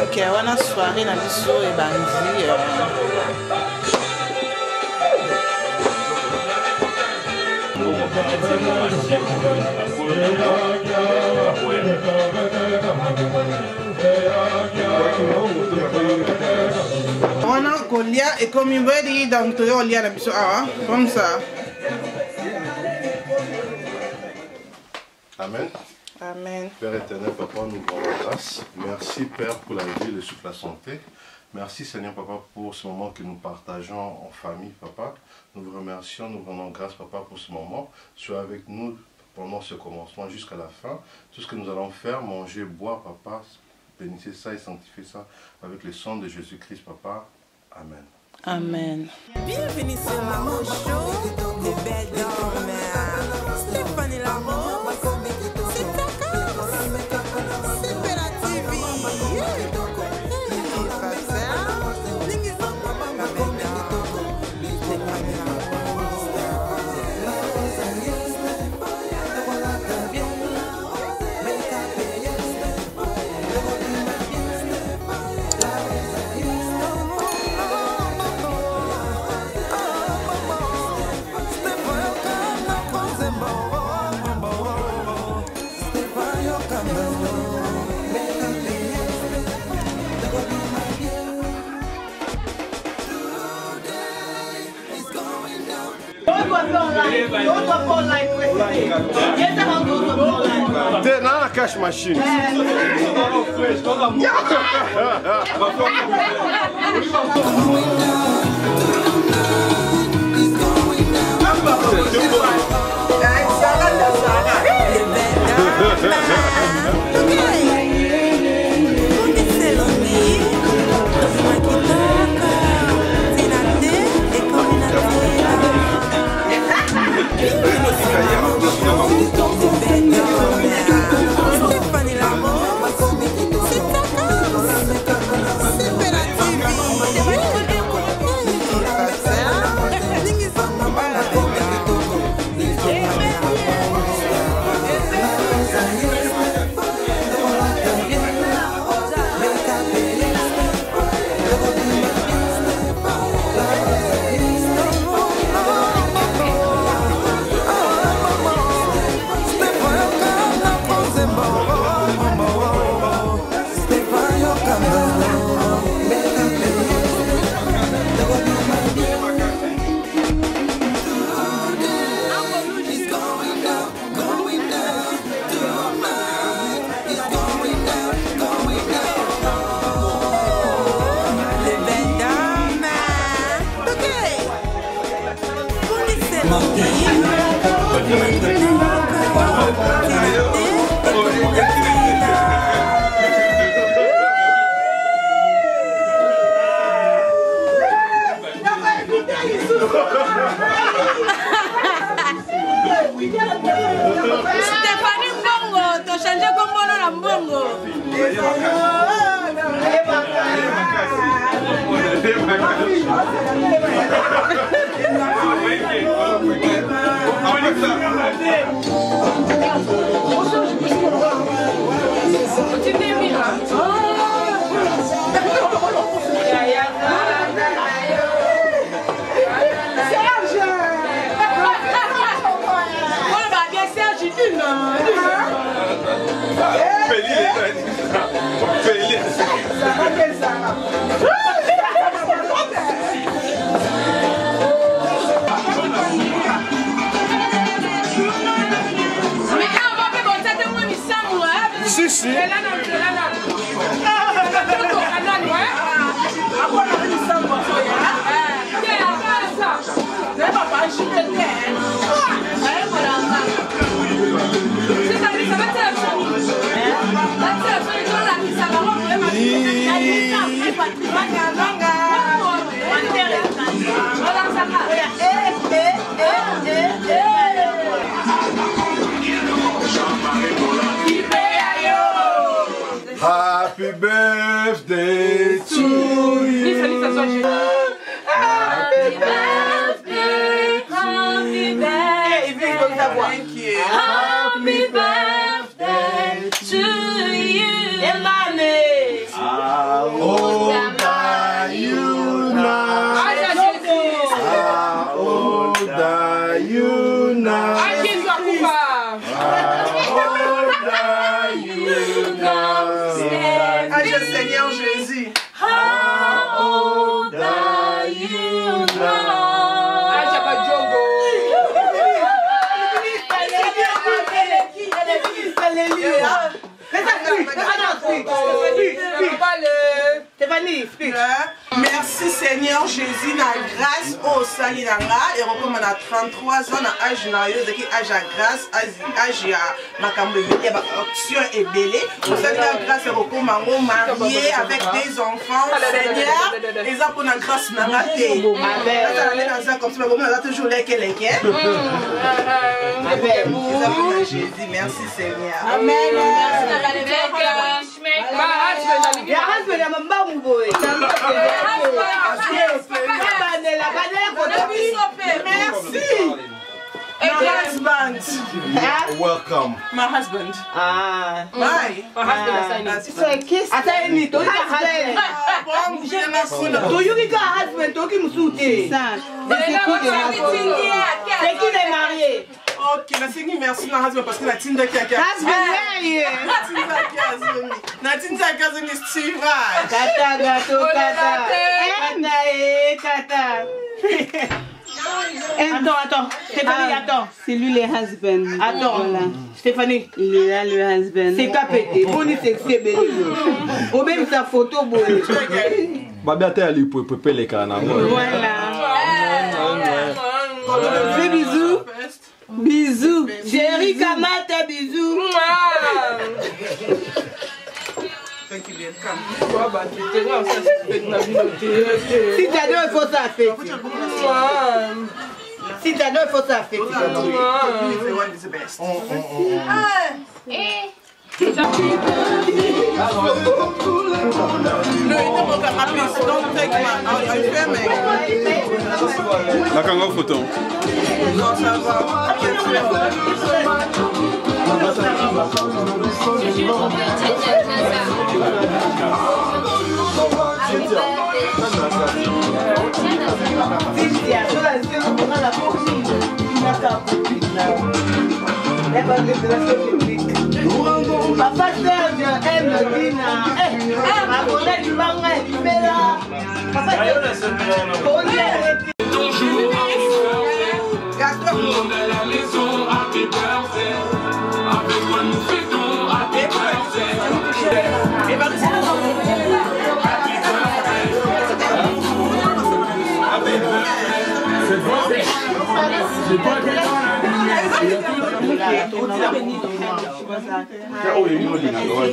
Donc, on a soirée dans le show et bandit. On a Golia et comme il veut dire donc tu as Golia dans le show comme ça. Amen. Amen. Père éternel, Papa, nous rendons grâce. Merci, Père, pour la vie, le souffle, la santé. Merci, Seigneur, Papa, pour ce moment que nous partageons en famille, Papa. Nous vous remercions, nous rendons grâce, Papa, pour ce moment. Sois avec nous pendant ce commencement jusqu'à la fin. Tout ce que nous allons faire, manger, boire, Papa, bénissez ça et sanctifiez ça avec le sang de Jésus-Christ, Papa. Amen. Amen. Bienvenue sur Maman Show, les belles dames. Stéphanie Lamour. T'es dans la cash machine. Stéphanie Mbongo, tu as changé comme bon nom Mbongo. Tu t'es mis là. Si, si. Happy birthday to you. Happy birthday, happy birthday. Thank you. Happy birthday to you. Emmanuel. Stéphanie, explique. Merci Seigneur Jésus, na grâce au Salinanga, et recommande à 33 ans, na âge na yo, qui âge à grâce, âge à makambo, il y a option et belé. Au Salinanga grâce, et recommande marié avec des enfants. Seigneur, et ça pour la grâce na raté. Amen. Comme ça, on a toujours les quelqu'un. Amen. Jésus, merci Seigneur. Amen. Merci. Husband. Welcome. My husband. Ah. Why? My husband. So a kiss. Attends, ni to husband. To you ki husband, to ki musuti. Ça. C'est qui les mariés? Ok, merci ma husband parce que la tinda qui a husband, Natinda Kazumi Steve. Kata gato kata. Kata. Attends. Stéphanie, attends. C'est lui le husband. Attends. Voilà. Stéphanie. Il est là le husband. C'est capété. On est sexy, belé. Ou même sa photo, boy. Babia à lui pour préparer les canards. Voilà. Fais bisous. Bisous. Chérie Kamata, bisous. Thank you, babe. Si t'as deux, il faut ça faire. Si t'as deux, il faut ça faire. Everyone is the best. Don't take my. Are you filming? La kango photo. Non, ça va. Papa Serge aime Dina. Abonné du manga et du Bella. Papa Serge. Ton jour Gaston. tout le monde à la maison, happy birthday. Avec moi nous fêtons, happy birthday. Et bah, c'est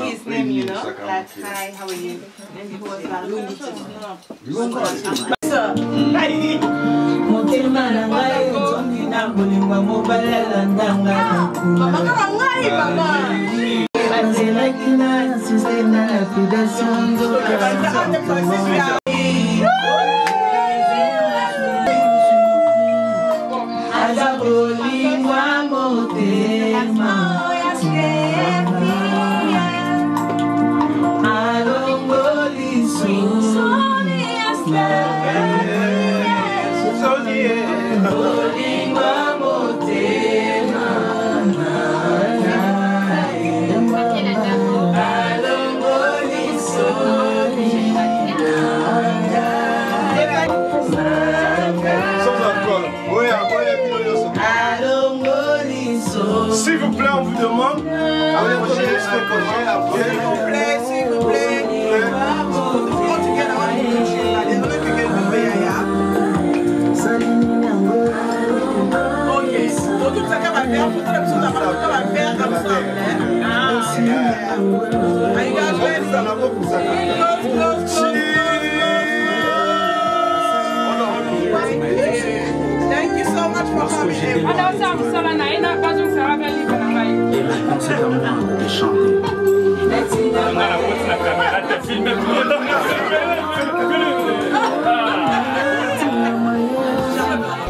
His name, you know, like, hi, how are you? And he was like, S'il vous plaît, on vous demande. S'il vous plaît. Thank you so much for coming.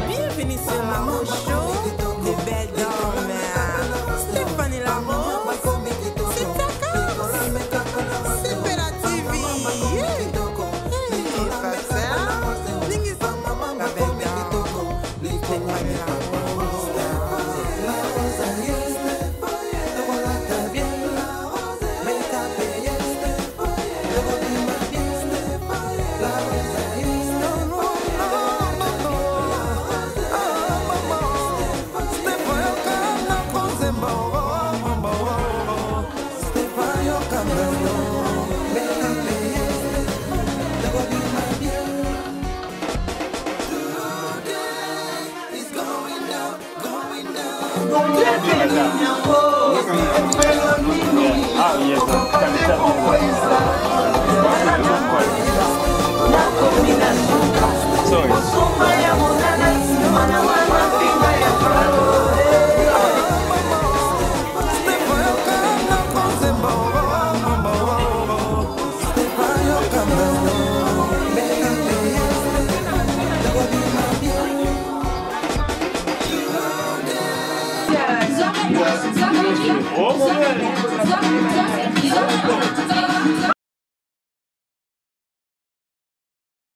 Bienvenue sur Maman Show, les belles dames. Stéphanie Lamour, c'est Takao, c'est Bella TV. Oh,